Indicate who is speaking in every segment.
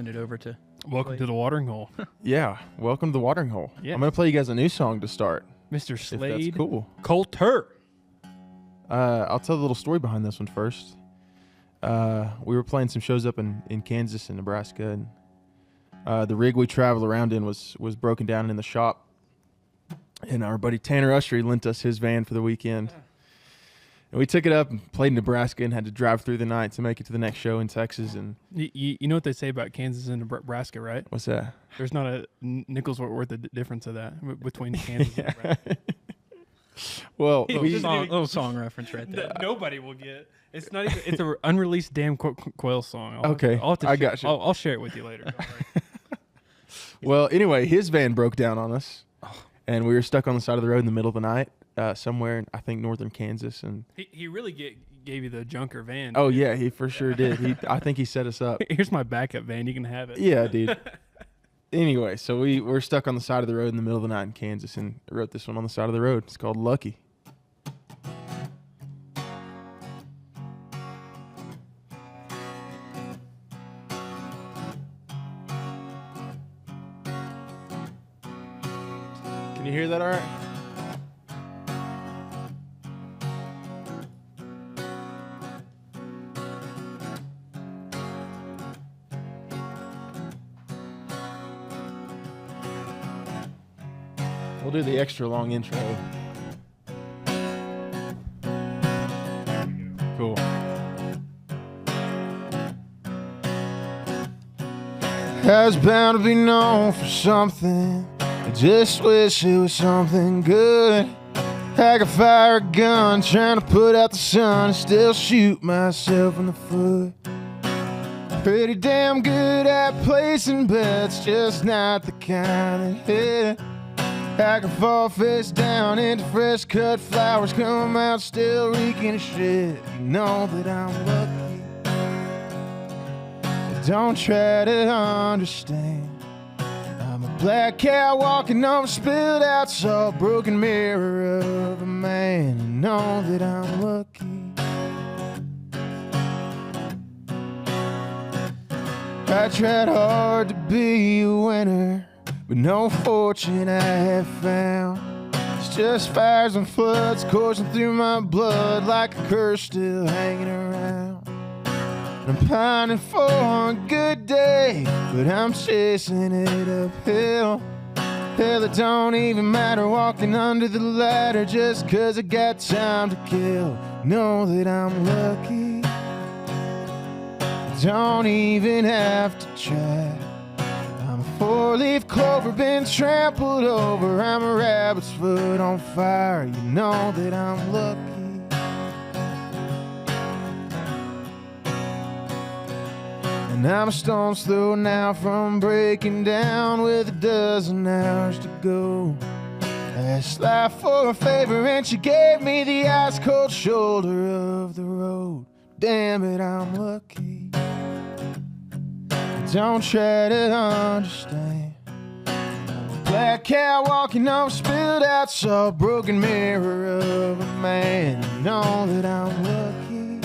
Speaker 1: send it over to.
Speaker 2: Welcome to the watering hole.
Speaker 3: Yeah, welcome to the watering hole.
Speaker 2: Yes.
Speaker 3: I'm going to play you guys a new song to start.
Speaker 2: Mr.
Speaker 3: If
Speaker 2: Slade
Speaker 3: that's cool.
Speaker 2: Coulter.
Speaker 3: I'll tell the little story behind this one first. We were playing some shows up in Kansas and Nebraska, and the rig we travel around in was broken down in the shop. And our buddy Tanner Ushery lent us his van for the weekend. And we took it up and played in Nebraska and had to drive through the night to make it to the next show in Texas. And
Speaker 2: You know what they say about Kansas and Nebraska, right?
Speaker 3: what's that?
Speaker 2: There's not a nickel's worth of difference of that between Kansas and Nebraska.
Speaker 3: Well,
Speaker 1: Little song reference right there.
Speaker 2: That nobody will get. It's not even. It's an unreleased damn Quail song.
Speaker 3: I got you.
Speaker 2: I'll share it with you later. Don't worry.
Speaker 3: Well, anyway, his van broke down on us, and we were stuck on the side of the road in the middle of the night, somewhere in, I think, northern Kansas. And
Speaker 2: He really gave you the junker van.
Speaker 3: oh yeah, he for sure did. I think he set us up.
Speaker 2: Here's my backup van. You can have it.
Speaker 3: Yeah, dude. Anyway, so we're stuck on the side of the road in the middle of the night in Kansas, and I wrote this one on the side of the road. It's called Lucky. Can you hear that all right? We'll do the extra long intro. Cool. I was bound to be known for something. I just wish it was something good. I could fire a gun trying to put out the sun and still shoot myself in the foot. Pretty damn good at placing bets, just not the kind that hit. I can fall face down into fresh cut flowers, come out still reeking of shit. You know that I'm lucky, but don't try to understand. I'm a black cat walking on a spilled out salt broken mirror of a man. You know that I'm lucky. I tried hard to be a winner, but no fortune I have found. It's just fires and floods coursing through my blood like a curse still hanging around. And I'm pining for a good day, but I'm chasing it uphill. Hell, it don't even matter walking under the ladder just 'cause I got time to kill. Know that I'm lucky, don't even have to try. Four-leaf clover been trampled over. I'm a rabbit's foot on fire. You know that I'm lucky. And I'm a stone's throw now from breaking down with a dozen hours to go. I asked life for a favor and she gave me the ice-cold shoulder of the road. Damn it, I'm lucky. Don't try to understand. I'm a black cat walking on a spilled out salt broken mirror of a man. You know that I'm lucky,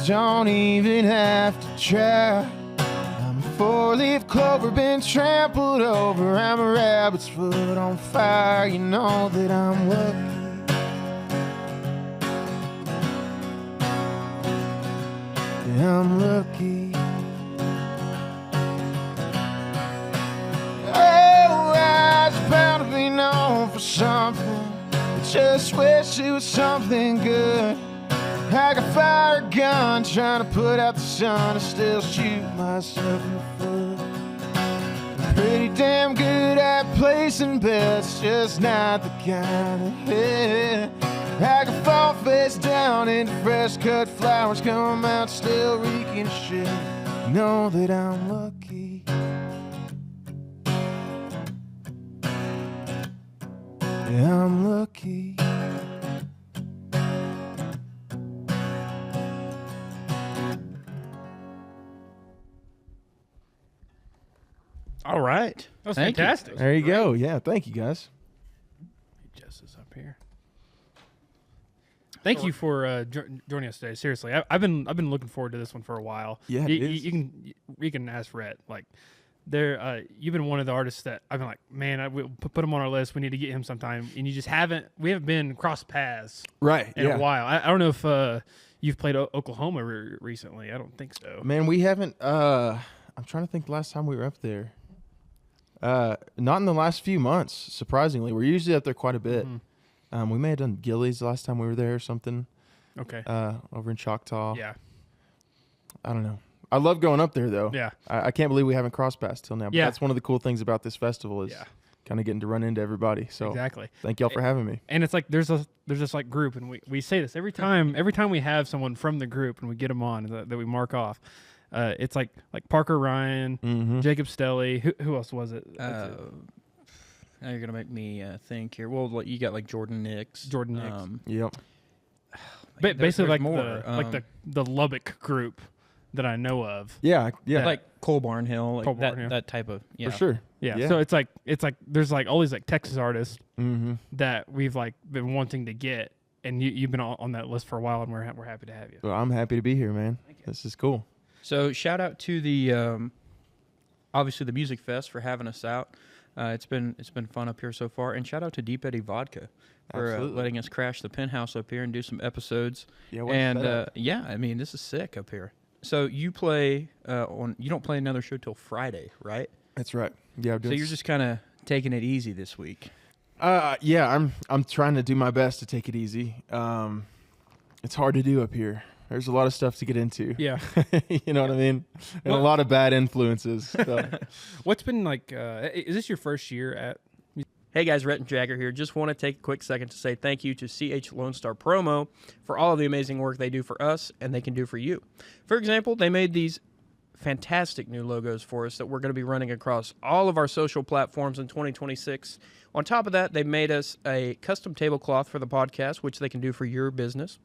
Speaker 3: don't even have to try. I'm a four-leaf clover been trampled over. I'm a rabbit's foot on fire. You know that I'm lucky. Yeah, I'm lucky. Bound to be known for something. I just wish it was something good. I could fire a gun trying to put out the sun and still shoot myself in the foot. I'm pretty damn good at placing bets, just not the kind of hit. I could fall face down into fresh cut flowers, come out still reeking shit. Know that I'm lucky. Yeah, I'm lucky.
Speaker 2: All right. That was
Speaker 1: Thank you.
Speaker 2: fantastic.
Speaker 3: There you go. Yeah, thank you guys.
Speaker 2: Jess is up here. Thank you for joining us today. Seriously, I've been looking forward to this one for a while.
Speaker 3: Yeah,
Speaker 2: you can ask Rhett. Like, you've been one of the artists that I've been like, man, we put him on our list. We need to get him sometime. And you just we haven't been cross paths in a while. I don't know if you've played Oklahoma recently. I don't think so.
Speaker 3: Man, we haven't. I'm trying to think the last time we were up there. Not in the last few months, surprisingly. We're usually up there quite a bit. Mm-hmm. We may have done Gillies the last time we were there or something.
Speaker 2: Okay.
Speaker 3: Over in Choctaw.
Speaker 2: Yeah.
Speaker 3: I don't know. I love going up there, though.
Speaker 2: Yeah.
Speaker 3: I can't believe we haven't crossed paths till now. But that's one of the cool things about this festival is kind of getting to run into everybody. So
Speaker 2: exactly.
Speaker 3: Thank y'all for having me.
Speaker 2: And it's like there's this like group, and we say this every time we have someone from the group and we get them on that we mark off. It's like Parker Ryan,
Speaker 3: mm-hmm.
Speaker 2: Jacob Stelly. Who else was it?
Speaker 1: Now you're gonna make me think here. Well, you got like Jordan Nix.
Speaker 3: Yep.
Speaker 2: Basically, like
Speaker 1: more.
Speaker 2: the Lubbock group that I know of.
Speaker 3: Yeah.
Speaker 1: Like Cole Barnhill, like
Speaker 2: Barnhill.
Speaker 1: that type of. Yeah.
Speaker 3: For sure.
Speaker 2: Yeah. So it's like there's like all these like Texas artists
Speaker 3: mm-hmm.
Speaker 2: that we've like been wanting to get, and you've been on that list for a while, and we're happy to have you.
Speaker 3: Well, I'm happy to be here, man. This is cool.
Speaker 1: So shout out to the obviously the MusicFest for having us out. It's been fun up here so far, and shout out to Deep Eddy Vodka for letting us crash the penthouse up here and do some episodes.
Speaker 3: Yeah,
Speaker 1: I mean, this is sick up here. So you play you don't play another show till Friday, right?
Speaker 3: That's right. Yeah.
Speaker 1: So you're just kind of taking it easy this week.
Speaker 3: Yeah, I'm trying to do my best to take it easy. It's hard to do up here. There's a lot of stuff to get into.
Speaker 2: Yeah.
Speaker 3: You know what I mean? And a lot of bad influences. So.
Speaker 2: What's been like, is this your first year at?
Speaker 4: Hey guys, Rhett and Jagger here. Just want to take a quick second to say thank you to CH Lone Star Promo for all of the amazing work they do for us and they can do for you. For example, they made these fantastic new logos for us that we're going to be running across all of our social platforms in 2026. On top of that, they made us a custom tablecloth for the podcast, which they can do for your business.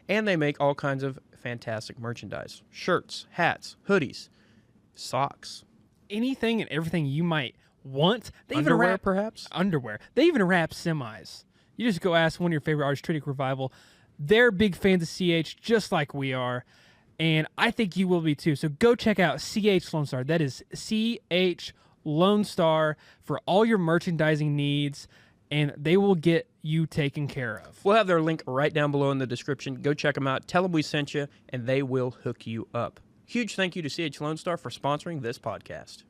Speaker 4: And they make all kinds of fantastic merchandise. Shirts, hats, hoodies, socks.
Speaker 2: Anything and everything you might want. They
Speaker 4: Underwear,
Speaker 2: even wrap
Speaker 4: perhaps?
Speaker 2: Underwear. They even wrap semis. You just go ask one of your favorite artists, Tritic Revival. They're big fans of CH, just like we are. And I think you will be too. So go check out CH Lone Star. That is CH Lone Star for all your merchandising needs. And they will get you taken care of.
Speaker 4: We'll have their link right down below in the description. Go check them out. Tell them we sent you, and they will hook you up. Huge thank you to CH Lone Star for sponsoring this podcast.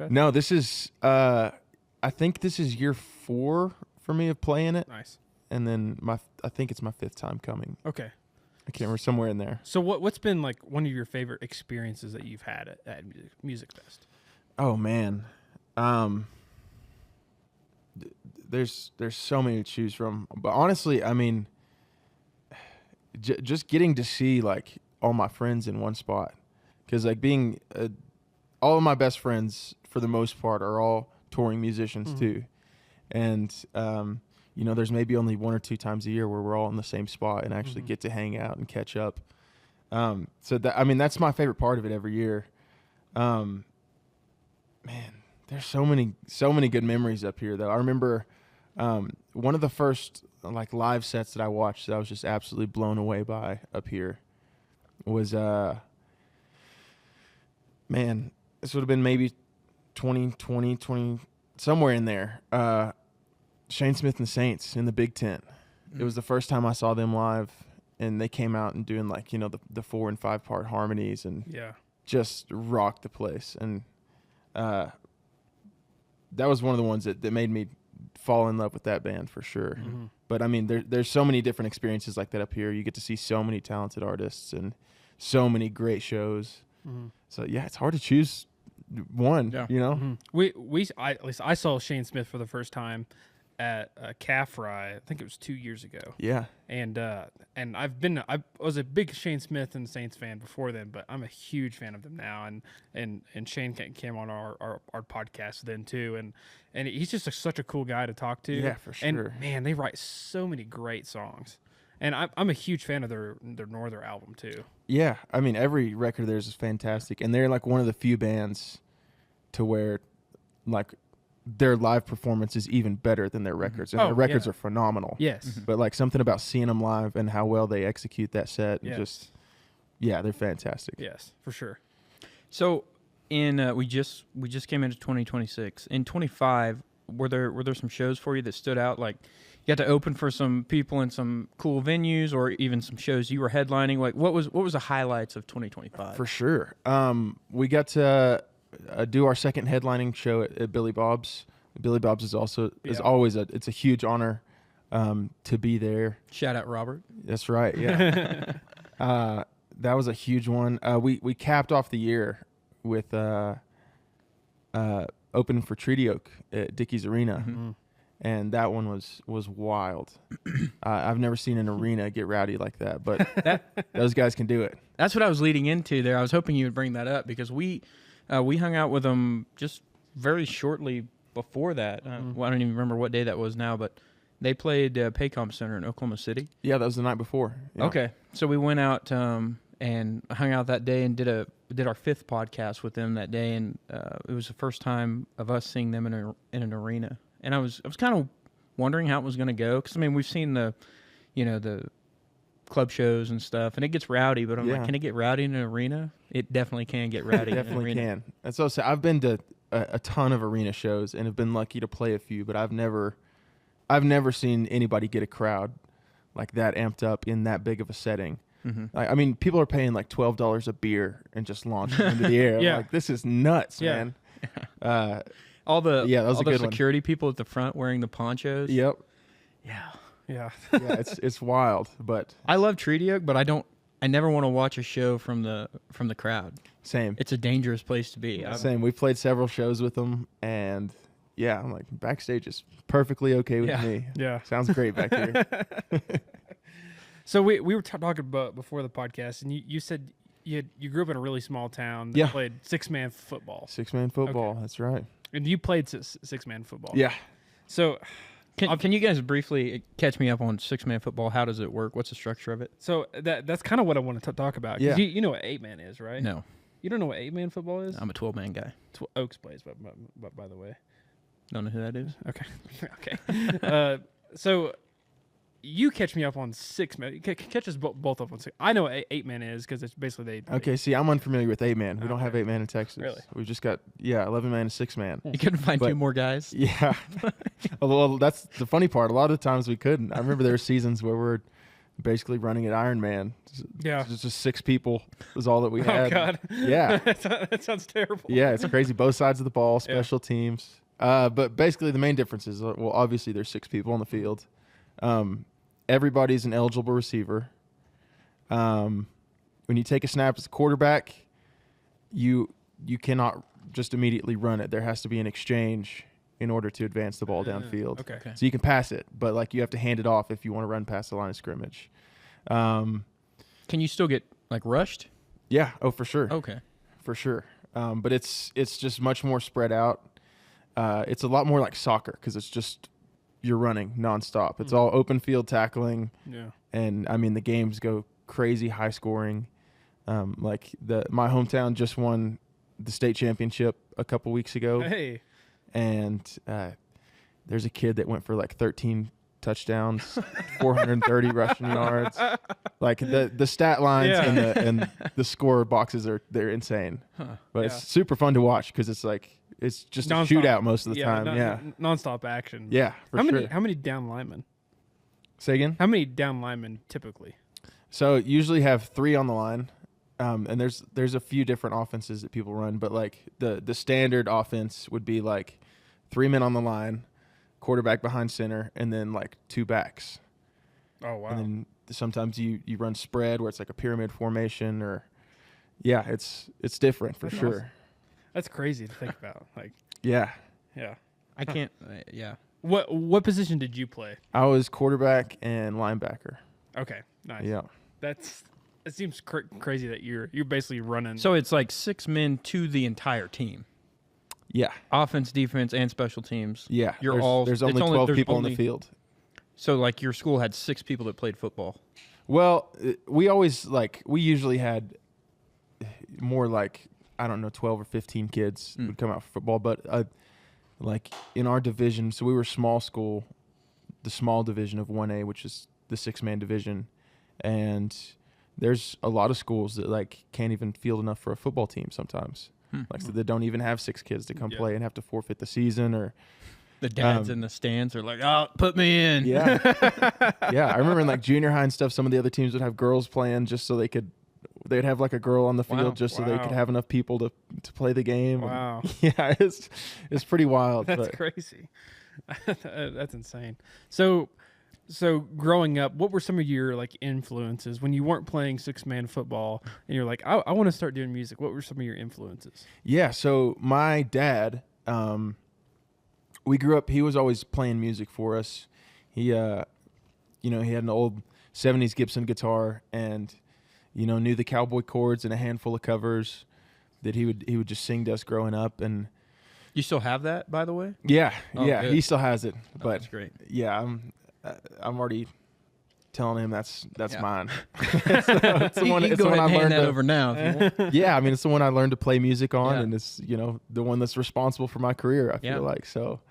Speaker 3: No, this is, I think this is year 4 for me of playing it.
Speaker 2: Nice.
Speaker 3: And then I think it's my 5th time coming.
Speaker 2: Okay.
Speaker 3: I can't remember, somewhere in there.
Speaker 2: So what's been like one of your favorite experiences that you've had at MusicFest?
Speaker 3: Oh, man. There's so many to choose from, but honestly, I mean, just getting to see like all my friends in one spot, because like being all of my best friends for the most part are all touring musicians mm-hmm. too, and you know, there's maybe only 1 or 2 times a year where we're all in the same spot and actually mm-hmm. get to hang out and catch up. So that, I mean, that's my favorite part of it every year. Man, there's so many good memories up here though. I remember one of the first like live sets that I watched that I was just absolutely blown away by up here was man, this would have been maybe 2020 somewhere in there. Shane Smith and the Saints in the Big Tent. It was the first time I saw them live, and they came out and doing like, you know, the 4 and 5 part harmonies and just rocked the place. And that was one of the ones that made me fall in love with that band for sure. Mm-hmm. But I mean, there's so many different experiences like that up here. You get to see so many talented artists and so many great shows. Mm-hmm. So yeah, it's hard to choose one. Yeah. You know,
Speaker 2: mm-hmm. At least I saw Shane Smith for the first time at Calf Fry. I think it was 2 years ago.
Speaker 3: Yeah.
Speaker 2: And I was a big Shane Smith and Saints fan before then, but I'm a huge fan of them now. And Shane came on our podcast then too, and he's just such a cool guy to talk to.
Speaker 3: Yeah, for sure.
Speaker 2: And man, they write so many great songs. And I'm a huge fan of their Northern album too.
Speaker 3: Yeah, I mean every record of theirs is fantastic, and they're like one of the few bands to where like their live performance is even better than their records, and their records are phenomenal.
Speaker 2: Yes.
Speaker 3: But like something about seeing them live and how well they execute that set, and just they're fantastic.
Speaker 2: Yes, for sure.
Speaker 1: So, we just came into 2026. In 25, were there some shows for you that stood out? Like, you got to open for some people in some cool venues, or even some shows you were headlining. Like, what was the highlights of 2025?
Speaker 3: For sure. We got to do our second headlining show at Billy Bob's. Billy Bob's is always it's a huge honor to be there.
Speaker 1: Shout out Robert.
Speaker 3: That's right. Yeah. That was a huge one. We capped off the year with opening for Treaty Oak at Dickey's Arena.
Speaker 2: Mm-hmm.
Speaker 3: And that one was wild. I've never seen an arena get rowdy like that, but those guys can do it.
Speaker 1: That's what I was leading into there. I was hoping you would bring that up because we hung out with them just very shortly before that. Well, I don't even remember what day that was now, but they played Paycom Center in Oklahoma City.
Speaker 3: Yeah, that was the night before. Yeah.
Speaker 1: Okay, so we went out and hung out that day and did our fifth podcast with them that day, and it was the first time of us seeing them in an arena. And I was kind of wondering how it was going to go because, I mean, we've seen the club shows and stuff, and it gets rowdy. But I'm like, can it get rowdy in an arena? It definitely can get rowdy.
Speaker 3: Definitely
Speaker 1: in an arena.
Speaker 3: can. That's also I've been to a ton of arena shows and have been lucky to play a few, but I've never seen anybody get a crowd like that amped up in that big of a setting.
Speaker 1: Mm-hmm.
Speaker 3: I mean, people are paying like $12 a beer and just launching into the air.
Speaker 2: Yeah.
Speaker 3: Like, this is nuts, man.
Speaker 1: All the
Speaker 3: that was
Speaker 1: all
Speaker 3: a
Speaker 1: the
Speaker 3: good one.
Speaker 1: security people at the front wearing the ponchos.
Speaker 3: Yep.
Speaker 1: Yeah.
Speaker 2: Yeah.
Speaker 3: Yeah, it's wild, but
Speaker 1: I love Treaty Oak, but I never want to watch a show from the crowd.
Speaker 3: same.
Speaker 1: It's a dangerous place to be.
Speaker 3: Same. We've played several shows with them, and yeah, I'm like, backstage is perfectly okay with me.
Speaker 2: Yeah.
Speaker 3: Sounds great back here.
Speaker 2: So we were talking about before the podcast, and you said you grew up in a really small town that played six-man football.
Speaker 3: Six-man football.
Speaker 2: Okay.
Speaker 3: That's right.
Speaker 2: And you played six-man football.
Speaker 3: Yeah.
Speaker 2: So
Speaker 1: Can you guys briefly catch me up on six-man football? How does it work? What's the structure of it?
Speaker 2: So that's kind of what I want to talk about. 'Cause
Speaker 3: Yeah.
Speaker 2: you know what eight-man is, right?
Speaker 1: No,
Speaker 2: You don't know what eight-man football is?
Speaker 1: I'm a 12-man guy.
Speaker 2: Oaks plays, but by the way.
Speaker 1: Don't know who that is.
Speaker 2: Okay. Okay. So you catch me up on six-man. Catch us both up on six. I know what eight-man is because it's basically
Speaker 3: Okay, see, I'm unfamiliar with 8-man. We don't have 8-man in Texas.
Speaker 2: Really?
Speaker 3: We've just got 11-man and 6-man.
Speaker 1: You couldn't find
Speaker 3: But-
Speaker 1: two more guys.
Speaker 3: Yeah. Well, that's the funny part. A lot of the times we couldn't. I remember there were seasons where we're basically running at Iron Man.
Speaker 2: Yeah.
Speaker 3: Just 6 people was all that we had.
Speaker 2: Oh, God.
Speaker 3: Yeah.
Speaker 2: That sounds terrible.
Speaker 3: Yeah, it's crazy. Both sides of the ball, special teams. But basically the main difference is, well, obviously there's 6 people on the field. Everybody's an eligible receiver. When you take a snap as a quarterback, you cannot just immediately run it. There has to be an exchange in order to advance the ball downfield.
Speaker 2: Okay.
Speaker 3: So you can pass it, but like you have to hand it off if you want to run past the line of scrimmage.
Speaker 1: Can you still get like rushed?
Speaker 3: Yeah. Oh, for sure.
Speaker 1: Okay.
Speaker 3: For sure. But it's just much more spread out. It's a lot more like soccer because it's just you're running nonstop. It's all open field tackling.
Speaker 2: Yeah.
Speaker 3: And I mean the games go crazy high scoring. Like my hometown just won the state championship a couple weeks ago.
Speaker 2: Hey.
Speaker 3: And there's a kid that went for like 13 touchdowns, 430 rushing yards. Like the stat lines and the score boxes they're insane. But it's super fun to watch because it's like it's just
Speaker 2: Nonstop.
Speaker 3: a shootout most of the time.
Speaker 2: Nonstop action.
Speaker 3: Yeah, for sure.
Speaker 2: How many down linemen?
Speaker 3: Say again?
Speaker 2: How many down linemen typically?
Speaker 3: So usually have 3 on the line. And there's a few different offenses that people run, but like the standard offense would be like 3 men on the line, quarterback behind center, and then like 2 backs.
Speaker 2: Oh wow.
Speaker 3: And then sometimes you run spread where it's like a pyramid formation it's different for
Speaker 2: That's
Speaker 3: sure.
Speaker 2: awesome. That's crazy to think about. Like
Speaker 3: Yeah.
Speaker 2: yeah.
Speaker 1: I can't. Yeah.
Speaker 2: What position did you play?
Speaker 3: I was quarterback and linebacker.
Speaker 2: Okay. Nice.
Speaker 3: Yeah.
Speaker 2: It seems crazy that you're basically running.
Speaker 1: So it's like 6 men to the entire team.
Speaker 3: Yeah.
Speaker 1: Offense, defense, and special teams.
Speaker 3: Yeah.
Speaker 1: There's
Speaker 3: There's only 12 people on the field.
Speaker 1: So like your school had 6 people that played football.
Speaker 3: Well, we usually had more like, I don't know, 12 or 15 kids would come out for football, but like in our division, so we were small school, the small division of 1A, which is the 6-man division, and there's a lot of schools that like can't even field enough for a football team sometimes. Like so they don't even have 6 kids to come play and have to forfeit the season, or
Speaker 1: the dads in the stands are like, "Oh, put me in."
Speaker 3: Yeah. Yeah, I remember in like junior high and stuff, some of the other teams would have girls playing just so they'd have like a girl on the field just so they could have enough people to play the game.
Speaker 2: Wow.
Speaker 3: And, yeah, it's pretty wild.
Speaker 2: That's crazy. That's insane. So growing up, what were some of your like influences when you weren't playing 6-man football and you're like, I want to start doing music? What were some of your influences?
Speaker 3: Yeah, so my dad, we grew up, he was always playing music for us. He, he had an old 70s Gibson guitar and, knew the cowboy chords and a handful of covers that he would just sing to us growing up. And
Speaker 1: you still have that, by the way?
Speaker 3: Yeah,
Speaker 1: good.
Speaker 3: he still has it. But
Speaker 1: that's great.
Speaker 3: Yeah, I'm already telling him that's mine. It's the one I learned
Speaker 1: over now. If you want.
Speaker 3: Yeah, I mean it's the one I learned to play music on, and it's the one that's responsible for my career. I feel like so.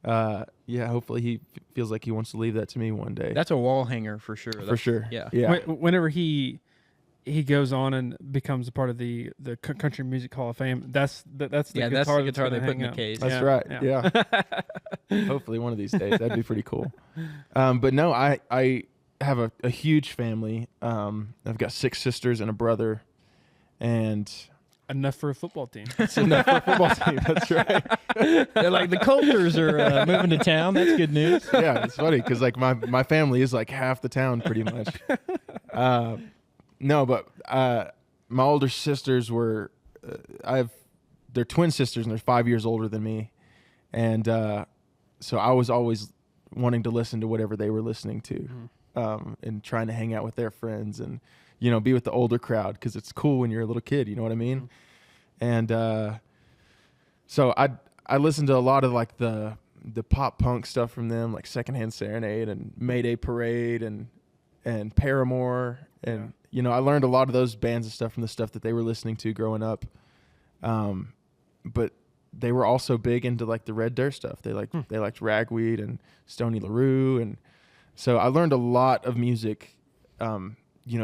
Speaker 3: Hopefully he feels like he wants to leave that to me one day.
Speaker 1: That's a wall hanger for sure.
Speaker 3: For sure.
Speaker 1: Yeah.
Speaker 2: Whenever he goes on and becomes a part of the Country Music Hall of Fame, that's the guitar
Speaker 1: they put in the case.
Speaker 3: That's right. Yeah. Hopefully one of these days. That'd be pretty cool. But no, I have a huge family. I've got 6 sisters and a brother, and
Speaker 2: enough for a football team.
Speaker 3: It's enough for a football team. That's right.
Speaker 1: They're like, the Coulters are moving to town. That's good news.
Speaker 3: Yeah, it's funny because like my family is like half the town pretty much. No, but my older sisters were, they're twin sisters and they're 5 years older than me. And so I was always wanting to listen to whatever they were listening to, and trying to hang out with their friends and, be with the older crowd because it's cool when you're a little kid, you know what I mean? And so I listened to a lot of like the pop punk stuff from them, like Secondhand Serenade and Mayday Parade and Paramore. And, I learned a lot of those bands and stuff from the stuff that they were listening to growing up. But they were also big into like the Red Dirt stuff. They liked Ragweed and Stoney LaRue. And so I learned a lot of music,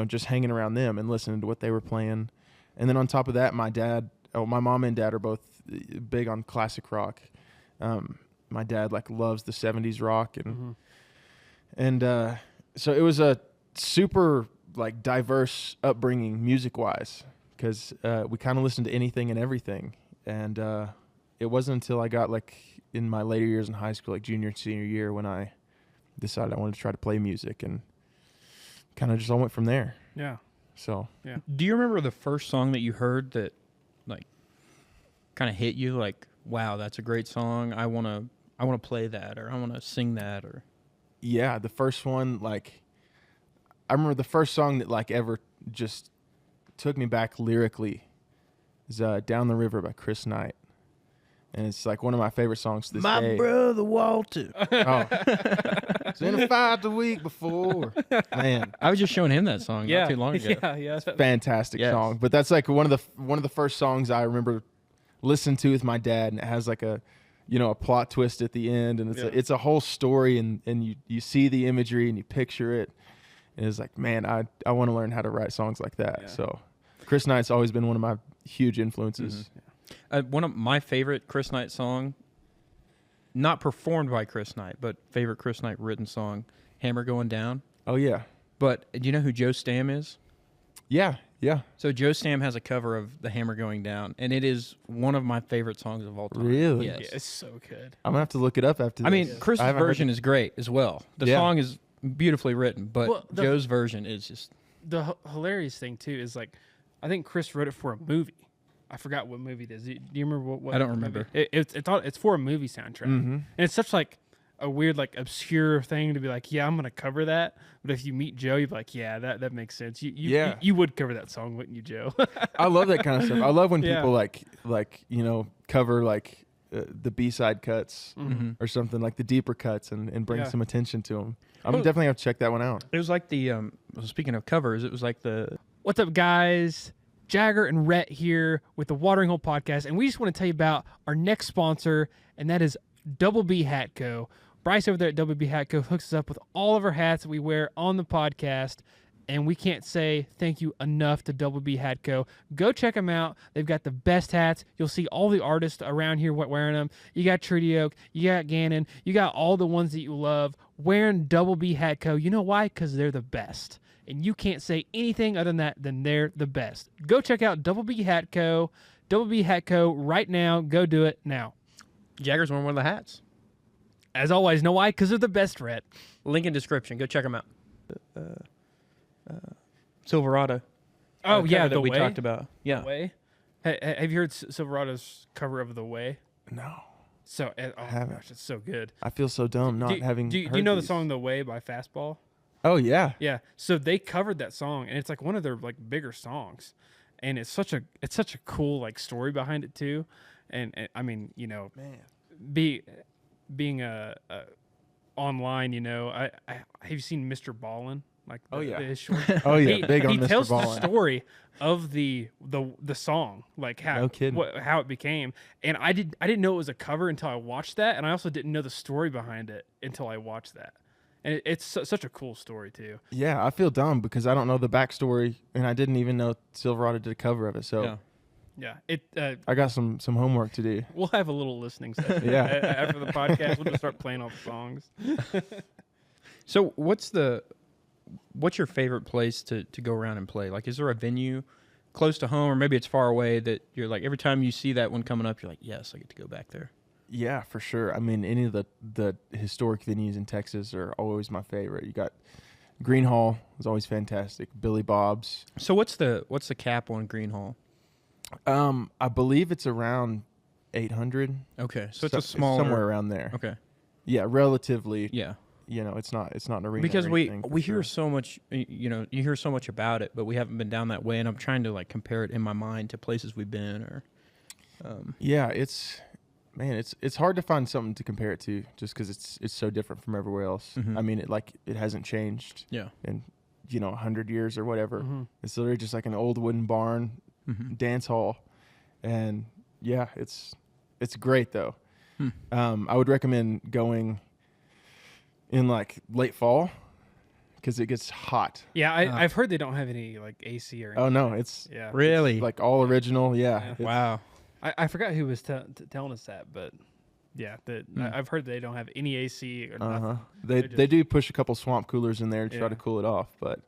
Speaker 3: just hanging around them and listening to what they were playing. And then on top of that, my mom and dad are both big on classic rock. My dad like loves the 70s rock and so it was a super like diverse upbringing music wise because we kind of listened to anything and everything. And it wasn't until I got like in my later years in high school, like junior and senior year, when I decided I wanted to try to play music, and kind of just all went from there.
Speaker 2: Yeah.
Speaker 3: So
Speaker 2: yeah.
Speaker 1: Do you remember the first song that you heard that like kind of hit you like, wow, that's a great song. I want to play that, or I want to sing that, or?
Speaker 3: Yeah, the first one, like I remember the first song that like ever just took me back lyrically is Down the River by Chris Knight. And it's like one of my favorite songs to this day.
Speaker 1: My brother Walter.
Speaker 3: Oh. It's in a fight the week before. Man.
Speaker 1: I was just showing him that song not too long ago.
Speaker 2: Yeah.
Speaker 3: Fantastic song. But that's like one of the first songs I remember listening to with my dad, and it has like a plot twist at the end, and it's a whole story, and you see the imagery and you picture it. And it's like, man, I want to learn how to write songs like that. Yeah. So Chris Knight's always been one of my huge influences.
Speaker 1: Mm-hmm. One of my favorite Chris Knight song, not performed by Chris Knight, but favorite Chris Knight written song, Hammer Going Down.
Speaker 3: Oh, yeah.
Speaker 1: But do you know who Joe Stamm is?
Speaker 3: Yeah.
Speaker 1: So Joe Stamm has a cover of The Hammer Going Down, and it is one of my favorite songs of all time.
Speaker 3: Really?
Speaker 1: Yes.
Speaker 2: Yeah, it's so good.
Speaker 3: I'm going to have to look it up after this.
Speaker 1: I mean, Chris's version is great as well. The song is beautifully written, but Joe's version is just...
Speaker 2: The hilarious thing, too, is like, I think Chris wrote it for a movie. I forgot what movie it is. Do you remember what
Speaker 1: I don't remember.
Speaker 2: It's for a movie soundtrack.
Speaker 3: Mm-hmm.
Speaker 2: And it's such like a weird, like obscure thing to be like, yeah, I'm going to cover that. But if you meet Joe, you'd be like, yeah, that makes sense. You would cover that song, wouldn't you, Joe?
Speaker 3: I love that kind of stuff. I love when people cover like the B-side cuts or something, like the deeper cuts, and bring some attention to them. I'm definitely have to check that one out.
Speaker 1: It was like the, speaking of covers, it was like the...
Speaker 2: What's up, guys? Jagger and Rhett here with the Watering Hole Podcast, and we just want to tell you about our next sponsor, and that is Double B Hat Co. Bryce over there at Double B Hat Co. hooks us up with all of our hats that we wear on the podcast. And we can't say thank you enough to Double B Hat Co. Go check them out. They've got the best hats. You'll see all the artists around here wearing them. You got Treaty Oak. You got Gannon. You got all the ones that you love wearing Double B Hat Co. You know why? Because they're the best. And you can't say anything other than they're the best. Go check out Double B Hat Co. Double B Hat Co. right now. Go do it now.
Speaker 4: Jagger's wearing one of the hats.
Speaker 2: As always, know why? Because they're the best, Rhett.
Speaker 4: Link in description. Go check them out.
Speaker 1: Silverado.
Speaker 2: Oh, yeah,
Speaker 1: that we talked about. Yeah.
Speaker 2: The Way. Hey, have you heard Silverado's cover of The Way?
Speaker 3: No.
Speaker 2: So, oh
Speaker 3: I haven't.
Speaker 2: gosh, it's so good.
Speaker 3: I feel so dumb not having
Speaker 2: Do you
Speaker 3: heard
Speaker 2: know
Speaker 3: these.
Speaker 2: the song "The Way" by Fastball?
Speaker 3: Oh yeah.
Speaker 2: Yeah. So they covered that song, and it's like one of their like bigger songs, and it's such a cool like story behind it too, and I mean
Speaker 3: Man.
Speaker 2: being online, I have you seen Mr. Ballin? Like
Speaker 3: Oh, yeah.
Speaker 2: his short?
Speaker 3: Oh yeah. Big on
Speaker 2: He
Speaker 3: Mr.
Speaker 2: tells the
Speaker 3: Ballin.
Speaker 2: story of the song, like how
Speaker 3: No kidding.
Speaker 2: how it became, and I didn't know it was a cover until I watched that, and I also didn't know the story behind it until I watched that, and it's such a cool story too.
Speaker 3: Yeah, I feel dumb because I don't know the backstory, and I didn't even know Silverado did a cover of it. So
Speaker 2: Yeah,
Speaker 3: I got some homework to do.
Speaker 2: we'll have a little listening session.
Speaker 3: Yeah.
Speaker 2: After the podcast, we'll just start playing all the songs.
Speaker 1: So what's your favorite place to go around and play? Like, is there a venue close to home, or maybe it's far away that you're like, every time you see that one coming up, you're like, yes, I get to go back there?
Speaker 3: Yeah, for sure. I mean, any of the historic venues in Texas are always my favorite. You got Green Hall is always fantastic. Billy Bob's.
Speaker 1: So what's the cap on Green Hall?
Speaker 3: I believe it's around 800.
Speaker 1: Okay, so it's
Speaker 3: So-
Speaker 1: a smaller
Speaker 3: somewhere around there.
Speaker 1: Okay,
Speaker 3: Yeah, relatively.
Speaker 1: yeah.
Speaker 3: It's not an arena.
Speaker 1: Because
Speaker 3: or
Speaker 1: we
Speaker 3: anything, for
Speaker 1: hear
Speaker 3: sure.
Speaker 1: so much, you hear so much about it, but we haven't been down that way, and I'm trying to like compare it in my mind to places we've been. Or
Speaker 3: Yeah, it's hard to find something to compare it to, just because it's so different from everywhere else.
Speaker 1: Mhm.
Speaker 3: I mean, it hasn't changed
Speaker 1: yeah,
Speaker 3: in 100 years or whatever.
Speaker 2: Mhm.
Speaker 3: It's literally just like an old wooden barn dance hall, and yeah, it's great though. I would recommend going in like late fall because it gets hot.
Speaker 2: Yeah, I've heard they don't have any like AC or anything.
Speaker 3: Oh no, it's
Speaker 2: Yeah.
Speaker 1: really
Speaker 3: like all original. Yeah.
Speaker 2: Yeah.
Speaker 3: It's-
Speaker 1: wow.
Speaker 2: I forgot who was telling us that, but yeah, I've heard they don't have any AC or nothing.
Speaker 3: They
Speaker 2: They're
Speaker 3: do push a couple swamp coolers in there to try
Speaker 2: Yeah.
Speaker 3: to cool it off, but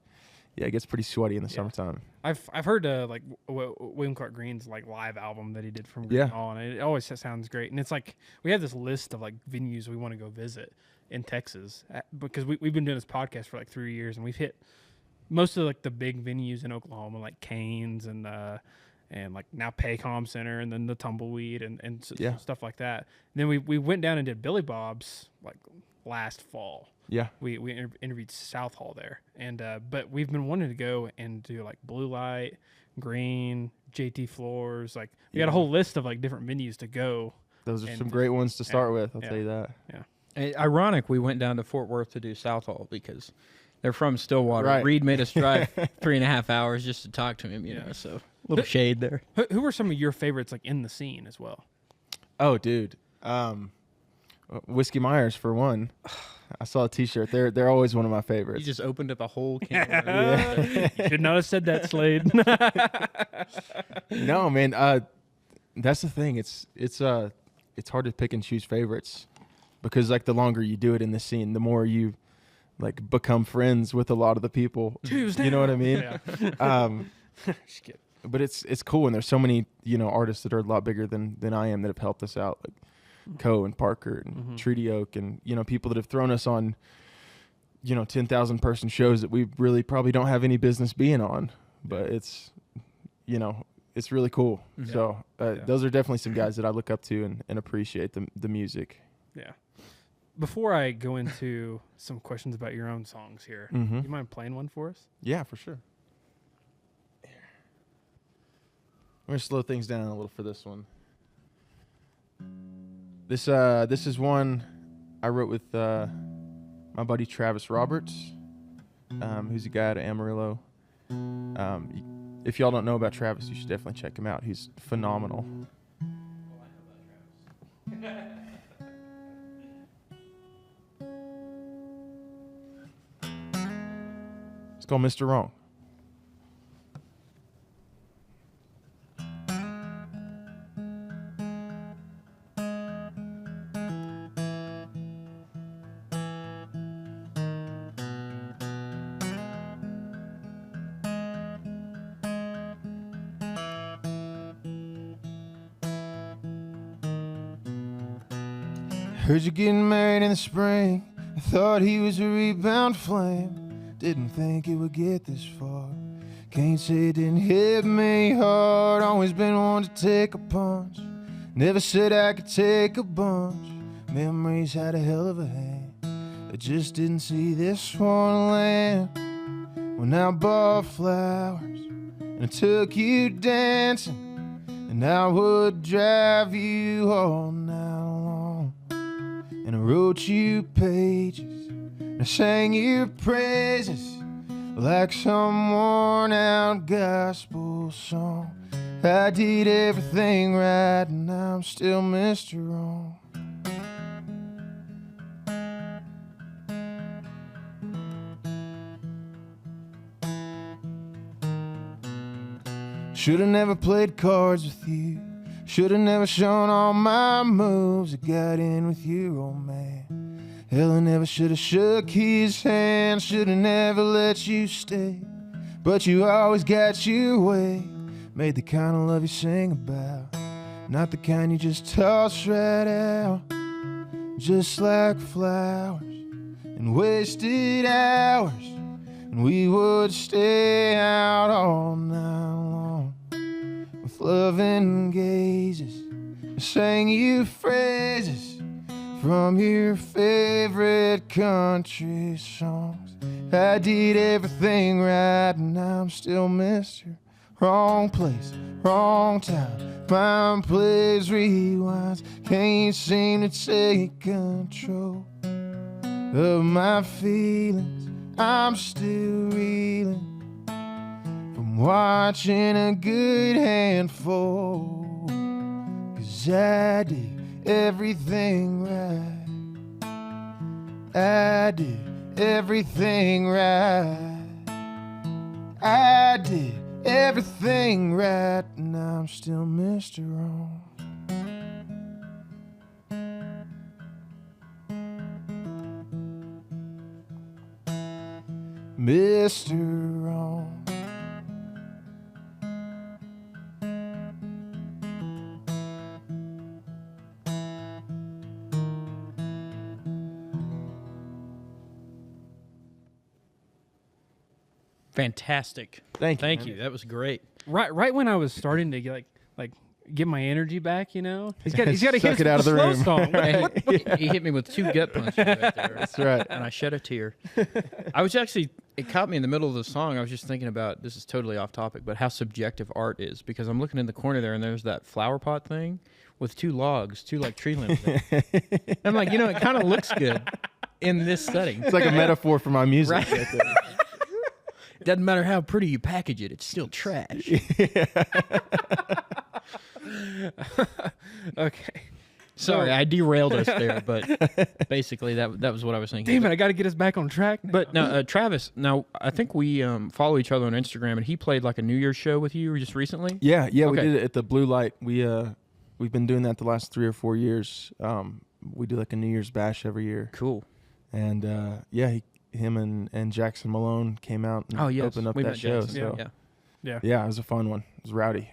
Speaker 3: yeah, it gets pretty sweaty in the
Speaker 2: Yeah.
Speaker 3: summertime.
Speaker 2: I've heard like William Clark Green's like live album that he did from Green
Speaker 3: Yeah.
Speaker 2: Hall, and it always sounds great. And it's like we have this list of like venues we want to go visit in Texas because we've been doing this podcast for like 3 years, and we've hit most of like the big venues in Oklahoma, like Canes and like now Paycom Center, and then the Tumbleweed and
Speaker 3: Yeah.
Speaker 2: stuff like that. And then we went down and did Billy Bob's like last fall.
Speaker 3: Yeah.
Speaker 2: We interviewed South Hall there, and but we've been wanting to go and do like Blue Light, Green, JT Floors. Like we got a whole list of like different venues to go.
Speaker 3: Those are
Speaker 2: And
Speaker 3: some
Speaker 2: just-
Speaker 3: great ones to start with. I'll
Speaker 2: yeah.
Speaker 3: tell you that.
Speaker 1: Ironic, we went down to Fort Worth to do South Hall because they're from Stillwater.
Speaker 3: Right.
Speaker 1: Reed made us drive 3.5 hours just to talk to him, you know, so a little shade there.
Speaker 2: Who were some of your favorites like in the scene as well?
Speaker 3: Oh, dude. Whiskey Myers for one. I saw a T-shirt. They're always one of my
Speaker 1: You
Speaker 3: favorites.
Speaker 1: just opened up a whole can.
Speaker 2: You should not have said that, Slade.
Speaker 3: No, man. That's the thing. It's hard to pick and choose favorites because like the longer you do it in the scene, the more you like become friends with a lot of the people. You know what I mean?
Speaker 2: Yeah. Just kidding.
Speaker 3: But it's cool, and there's so many artists that are a lot bigger than I am that have helped us out, like Coe and Parker and Treaty Oak, and people that have thrown us on 10,000 person shows that we really probably don't have any business being on, but it's it's really cool. So those are definitely some guys that I look up to and appreciate the music.
Speaker 2: Yeah. Before I go into some questions about your own songs here,
Speaker 3: Mhm.
Speaker 2: you mind playing one for us?
Speaker 3: Yeah, for sure. I'm gonna slow things down a little for this one. This is one I wrote with my buddy Travis Roberts, who's a guy out of Amarillo. If y'all don't know about Travis, you should definitely check him out. He's phenomenal. called Mr. Wrong. Heard you getting married in the spring. I thought he was a rebound flame. Didn't think it would get this far. Can't say it didn't hit me hard. Always been one to take a punch. Never said I could take a bunch. Memories had a hell of a hand. I just didn't see this one land. When I bought flowers and I took you dancing, and I would drive you all night long. And I wrote you pages, and I sang your praises like some worn out gospel song. I did everything right, and I'm still Mr. Wrong. Should've never played cards with you. Should've never shown all my moves. I got in with you, old man. Hell, I never should've shook his hand. Should've never let you stay. But you always got your way. Made the kind of love you sing about. Not the kind you just toss right out. Just like flowers and wasted hours. And we would stay out all night long with loving gazes. I sang you phrases from your favorite country songs. I did everything right, and I'm still Mr. Wrong place, wrong time. Mind plays rewinds. Can't seem to take control of my feelings. I'm still reeling from watching a good hand fall. 'Cause I did everything right. I did everything right. I did everything right, and I'm still Mr. Wrong. Mr. Wrong.
Speaker 4: Fantastic.
Speaker 3: Thank
Speaker 4: you. That was great.
Speaker 2: Right when I was starting to get my energy back, you know, he's got to
Speaker 3: Suck
Speaker 2: hit
Speaker 3: it out of the
Speaker 2: slow
Speaker 3: room.
Speaker 2: song.
Speaker 4: He hit me with 2 gut punches right there.
Speaker 3: That's right.
Speaker 4: And I shed a tear. I was actually, it caught me in the middle of the song. I was just thinking about, this is totally off topic, but how subjective art is. Because I'm looking in the corner there, and there's that flower pot thing with 2 logs, 2 like tree limbs. I'm like, you know, it kind of looks good in this setting.
Speaker 3: It's like a metaphor for my music.
Speaker 4: Right. Doesn't matter how pretty you package it, it's still trash.
Speaker 2: Okay.
Speaker 4: Sorry, I derailed us there, but basically that was what I was thinking.
Speaker 2: Damn it, I got to get us back on track now.
Speaker 4: But now, Travis, now I think we follow each other on Instagram, and he played like a New Year's show with you just recently.
Speaker 3: Yeah, we
Speaker 4: Okay.
Speaker 3: did it at the Blue Light. We've been doing that the last 3 or 4 years. We do like a New Year's bash every year.
Speaker 4: Cool.
Speaker 3: And him and Jackson Malone came out and opened up
Speaker 4: We
Speaker 3: that
Speaker 4: met
Speaker 3: show.
Speaker 4: Jackson.
Speaker 3: So
Speaker 2: Yeah.
Speaker 3: it was a fun one. It was rowdy.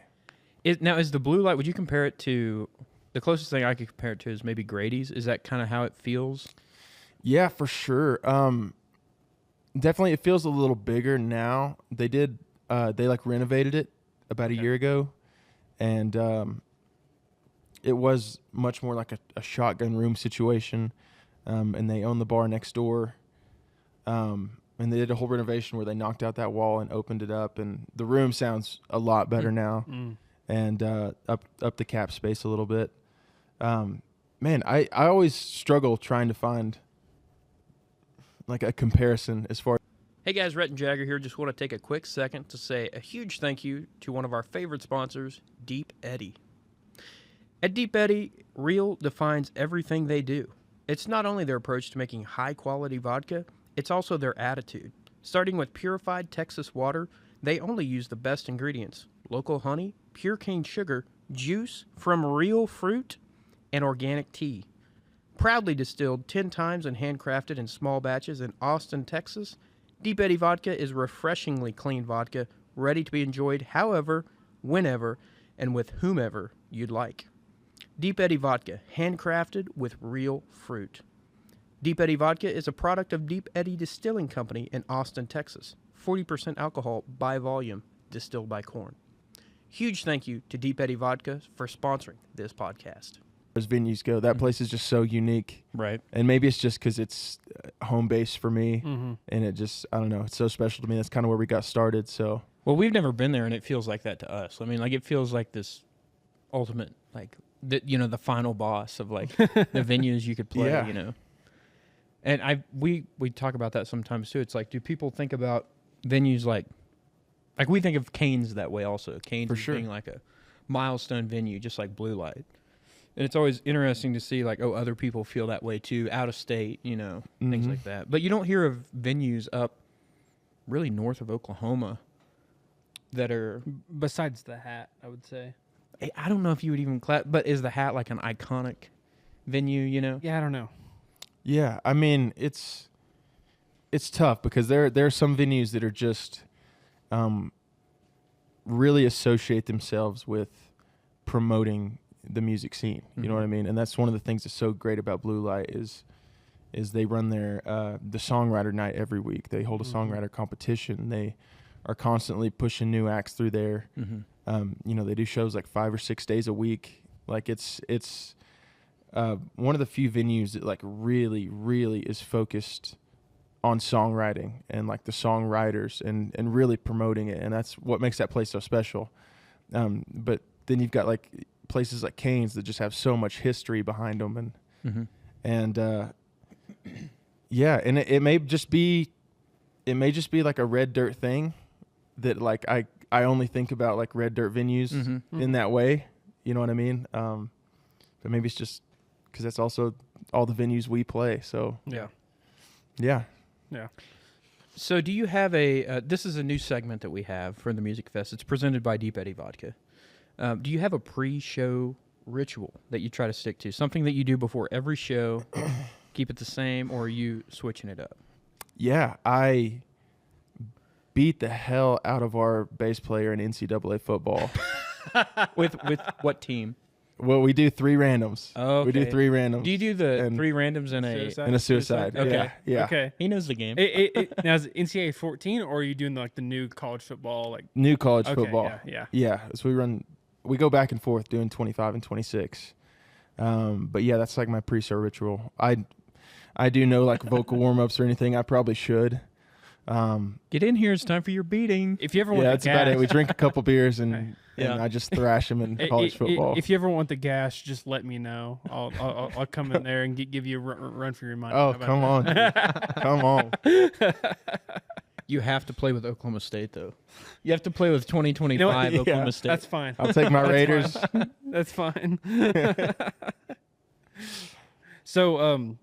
Speaker 4: Now, is the Blue Light, would you compare it to, the closest thing I could compare it to is maybe Grady's? Is that kind of how it feels?
Speaker 3: Yeah, for sure. Definitely, it feels a little bigger now. They did, they like renovated it about a year ago, and it was much more like a shotgun room situation. And they own the bar next door. And they did a whole renovation where they knocked out that wall and opened it up, and the room sounds a lot better now, and up the cap space a little bit. Man, I always struggle trying to find like a comparison as far.
Speaker 4: Hey guys, Rhett and Jagger here. Just want to take a quick second to say a huge thank you to one of our favorite sponsors, Deep Eddy. At Deep Eddy, real defines everything they do. It's not only their approach to making high-quality vodka, it's also their attitude. Starting with purified Texas water, they only use the best ingredients: local honey, pure cane sugar, juice from real fruit, and organic tea. Proudly distilled 10 times and handcrafted in small batches in Austin, Texas, Deep Eddy Vodka is refreshingly clean vodka, ready to be enjoyed however, whenever, and with whomever you'd like. Deep Eddy Vodka, handcrafted with real fruit. Deep Eddy Vodka is a product of Deep Eddy Distilling Company in Austin, Texas. 40% alcohol by volume, distilled by corn. Huge thank you to Deep Eddy Vodka for sponsoring this podcast.
Speaker 3: As venues go, that place is just so unique.
Speaker 1: Right.
Speaker 3: And maybe it's just because it's home base for me, and it just, I don't know, it's so special to me. That's kind of where we got started, so.
Speaker 1: Well, we've never been there, and it feels like that to us. I mean, like, it feels like this ultimate, like, the final boss of, like, the venues you could play,
Speaker 3: Yeah.
Speaker 1: you know. And we talk about that sometimes, too. It's like, do people think about venues like we think of Canes that way also. Canes
Speaker 3: For
Speaker 1: as
Speaker 3: sure.
Speaker 1: being like a milestone venue, just like Blue Light. And it's always interesting to see, like, other people feel that way, too, out of state, you know, things like that. But you don't hear of venues up really north of Oklahoma that are...
Speaker 2: Besides the Hat, I would say.
Speaker 1: I don't know if you would even but is the Hat like an iconic venue, you know?
Speaker 2: Yeah, I don't know.
Speaker 3: Yeah, I mean, it's tough because there are some venues that are just really associate themselves with promoting the music scene. You know what I mean? And that's one of the things that's so great about Blue Light is they run their the songwriter night every week. They hold a songwriter competition. They are constantly pushing new acts through there. You know, they do shows like 5 or 6 days a week. Like it's one of the few venues that like really, really is focused on songwriting and like the songwriters and really promoting it. And that's what makes that place so special. But then you've got like places like Canes that just have so much history behind them. And yeah, and it may just be like a red dirt thing that like I only think about like red dirt venues in that way. You know what I mean? But maybe it's just because that's also all the venues we play. So yeah.
Speaker 1: So do you have this is a new segment that we have for the Music Fest. It's presented by Deep Eddy Vodka. Do you have a pre-show ritual that you try to stick to? Something that you do before every show, keep it the same, or are you switching it up?
Speaker 3: Yeah, I beat the hell out of our bass player in NCAA football.
Speaker 1: With what team?
Speaker 3: Well, we do 3 randoms.
Speaker 1: Oh, okay.
Speaker 3: We do 3 randoms.
Speaker 1: Do you do the
Speaker 3: and
Speaker 1: 3 randoms in
Speaker 3: a suicide?
Speaker 1: Okay.
Speaker 3: Yeah.
Speaker 2: Okay.
Speaker 1: He knows the game.
Speaker 2: Now, is it NCAA 14, or are you doing like the new college football? Like
Speaker 3: New college
Speaker 2: okay,
Speaker 3: football.
Speaker 2: Yeah.
Speaker 3: So we go back and forth doing 25 and 26. But yeah, that's like my pre-show ritual. I do no like vocal warm-ups or anything. I probably should.
Speaker 1: Get in here. It's time for your beating.
Speaker 2: If you ever want
Speaker 3: That's
Speaker 2: the
Speaker 3: about
Speaker 2: gas,
Speaker 3: it. We drink a couple beers and
Speaker 1: Yeah.
Speaker 3: I just thrash them in college football.
Speaker 2: If you ever want the gas, just let me know. I'll come in there and give you a run for your money.
Speaker 3: Oh,
Speaker 2: How about
Speaker 3: come
Speaker 2: that?
Speaker 3: on. Come on.
Speaker 1: You have to play with Oklahoma State, though. You have to play with 2025
Speaker 2: You know what?
Speaker 1: Oklahoma
Speaker 3: Yeah.
Speaker 1: State.
Speaker 2: That's fine.
Speaker 3: I'll take my Raiders.
Speaker 2: That's fine. So,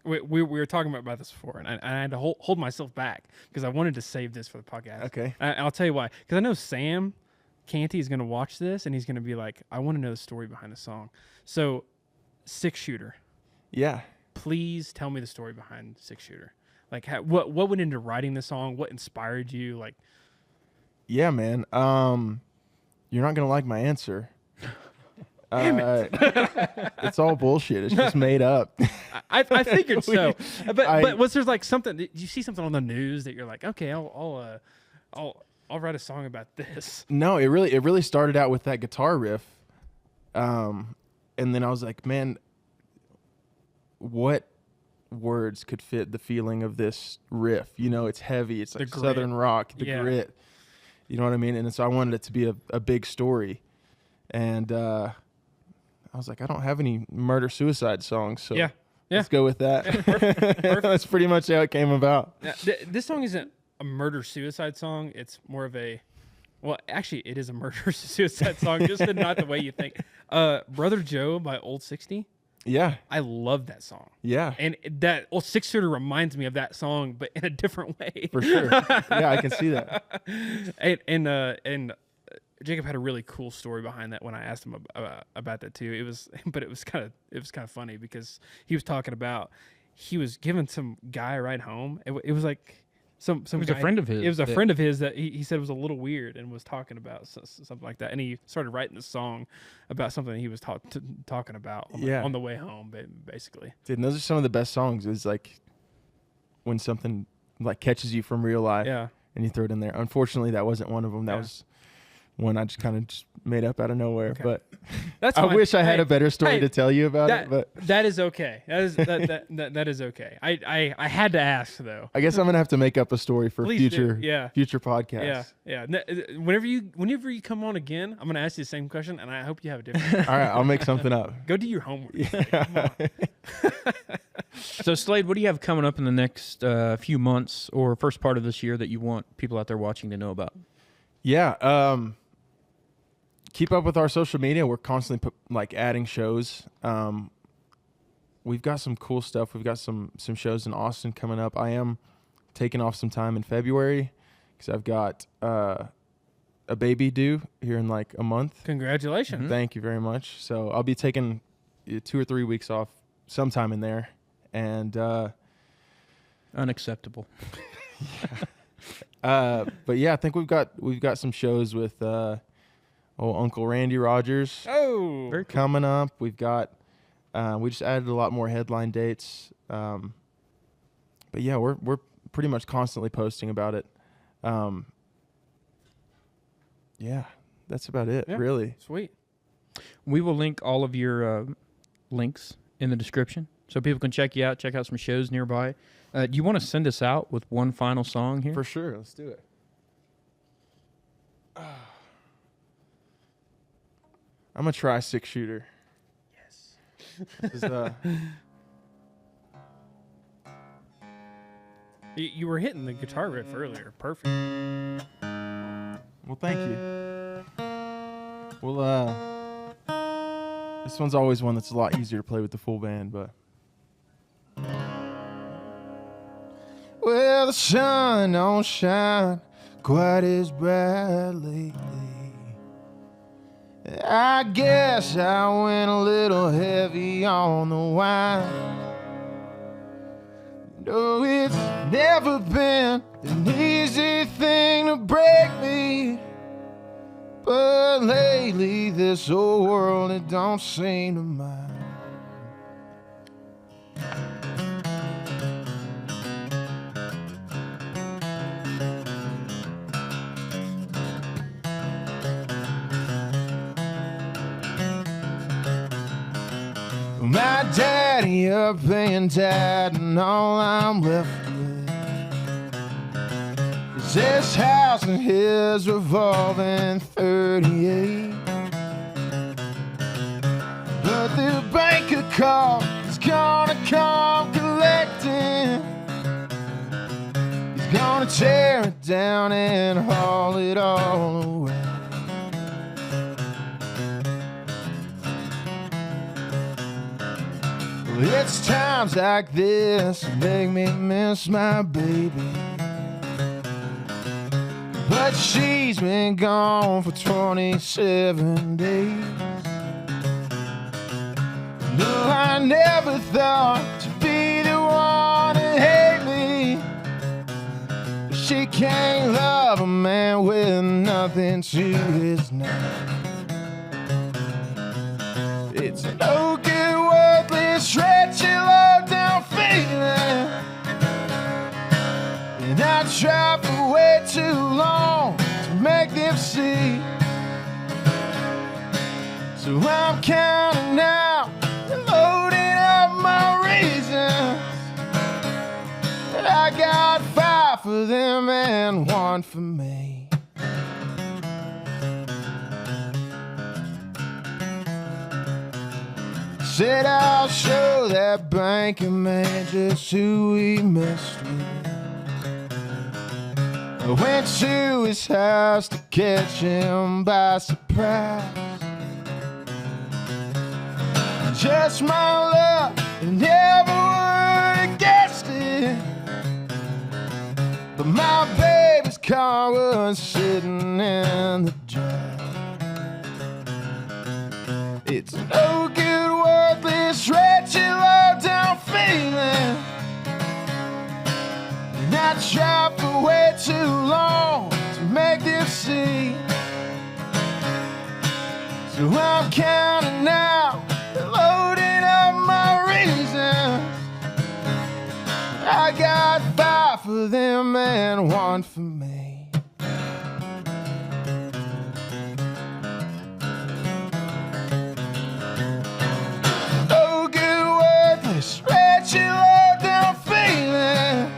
Speaker 2: we were talking about this before, and I had to hold myself back because I wanted to save this for the podcast.
Speaker 3: Okay.
Speaker 2: I'll tell you why. Because I know Sam Canty is going to watch this, and he's going to be like, I want to know the story behind the song. So, 6-shooter.
Speaker 3: Yeah.
Speaker 2: Please tell me the story behind 6-shooter. Like, what went into writing the song? What inspired you? Like,
Speaker 3: Yeah, man. You're not going to like my answer.
Speaker 2: Damn it.
Speaker 3: It's all bullshit. It's just made up.
Speaker 2: I figured so. But was there like something? Did you see something on the news that you're like, okay, I'll write a song about this?
Speaker 3: No, it really started out with that guitar riff. And then I was like, man, what words could fit the feeling of this riff? You know, it's heavy. It's like
Speaker 2: grit.
Speaker 3: Southern rock, the
Speaker 2: Yeah.
Speaker 3: grit. You know what I mean? And so I wanted it to be a big story. And I was like, I don't have any murder-suicide songs, so
Speaker 2: Yeah.
Speaker 3: let's go with that. That's pretty much how it came about.
Speaker 2: Now, this song isn't a murder-suicide song. It's more of a, well, actually, it is a murder-suicide song, just not the way you think. Brother Joe by Old 60.
Speaker 3: Yeah.
Speaker 2: I love that song.
Speaker 3: Yeah.
Speaker 2: And that Six Shooter reminds me of that song, but in a different way.
Speaker 3: For sure. Yeah, I can see that.
Speaker 2: And Jacob had a really cool story behind that when I asked him about that too. It was kind of funny because he was talking about he was giving some guy a ride home. It was like some
Speaker 1: It was
Speaker 2: guy,
Speaker 1: a friend of his.
Speaker 2: It was a friend of his that he said was a little weird and was talking about something like that. And he started writing this song about something he was talking about on the way home, basically.
Speaker 3: Dude, and those are some of the best songs. Is like when something like catches you from real life,
Speaker 2: Yeah.
Speaker 3: and you throw it in there. Unfortunately, that wasn't one of them. That was one I just kind of made up out of nowhere. Okay. But
Speaker 2: that's
Speaker 3: I
Speaker 2: fine.
Speaker 3: wish I had a better story to tell you about it. But
Speaker 2: that is okay. That is okay. I had to ask though.
Speaker 3: I guess I'm gonna have to make up a story for future podcasts.
Speaker 2: Yeah. Whenever you come on again, I'm gonna ask you the same question, and I hope you have a different.
Speaker 3: All right, I'll make something up.
Speaker 2: Go do your homework.
Speaker 3: Yeah.
Speaker 1: So Slade, what do you have coming up in the next few months or first part of this year that you want people out there watching to know about?
Speaker 3: Yeah. Keep up with our social media. We're constantly adding shows. We've got some cool stuff. We've got some shows in Austin coming up. I am taking off some time in February because I've got a baby due here in like a month.
Speaker 2: Congratulations.
Speaker 3: Mm-hmm. Thank you very much. So I'll be taking 2 or 3 weeks off sometime in there. And
Speaker 1: unacceptable.
Speaker 3: But yeah, I think we've got some shows with Uncle Randy Rogers.
Speaker 2: Oh,
Speaker 1: very cool.
Speaker 3: Coming up. We've got we just added a lot more headline dates. But yeah, we're pretty much constantly posting about it. Yeah, that's about it, really.
Speaker 2: Sweet.
Speaker 1: We will link all of your links in the description so people can check you out, check out some shows nearby. Do you want to send us out with one final song here?
Speaker 3: For sure. Let's do it. I'm going to try Six Shooter.
Speaker 2: Yes.
Speaker 3: This is,
Speaker 2: You were hitting the guitar riff earlier. Perfect.
Speaker 3: Well, thank you. Well, this one's always one that's a lot easier to play with the full band, but...
Speaker 5: Well, the sun don't shine quite as bright lately. I guess I went a little heavy on the wine. No, it's never been an easy thing to break me. But lately this old world, it don't seem to mind. My daddy up and died, and all I'm left with is this house and his revolving 38. But the banker called, he's gonna come collecting. He's gonna tear it down and haul it all away. It's times like this that make me miss my baby. But she's been gone for 27 days. No, I never thought to be the one to hate me. But she can't love a man with nothing to his name. It's no good, worthless, stretchy, low down feeling. And I tried for way too long to make them see. So I'm counting now and loading up my reasons. I got 5 for them and 1 for me. Said I'll show that banker man just who he messed with. I went to his house to catch him by surprise.
Speaker 3: just my luck, and never would have guessed it. But my baby's car was sitting in the drive. It's no good, worthless, wretched, low-down feeling. And I tried for way too long to make this see. So I'm counting now, loading up my reasons. I got 5 for them and 1 for me. No good, worthless, wretched, low-down feeling.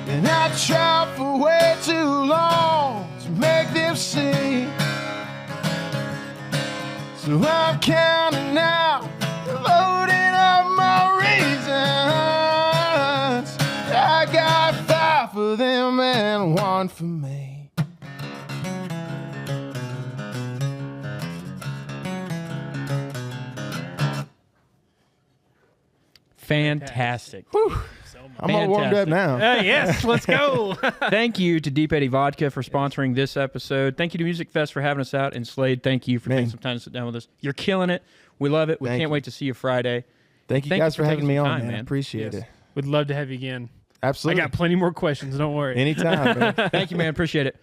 Speaker 3: And I tried for way too long to make them see. So I'm counting now, loading up my reasons. I got 5 for them and 1 for me.
Speaker 4: Fantastic.
Speaker 3: I'm all warmed up now.
Speaker 2: Yes, let's go.
Speaker 4: Thank you to Deep Eddy Vodka for sponsoring this episode. Thank you to MusicFest for having us out. And Slade, thank you for taking some time to sit down with us. You're killing it. We love it. We can't wait to see you Friday.
Speaker 3: Thank you guys for having me on, man. Appreciate it.
Speaker 2: Would love to have you again.
Speaker 3: Absolutely.
Speaker 2: I got plenty more questions. Don't worry.
Speaker 3: Anytime, man.
Speaker 4: Thank you, man. Appreciate it.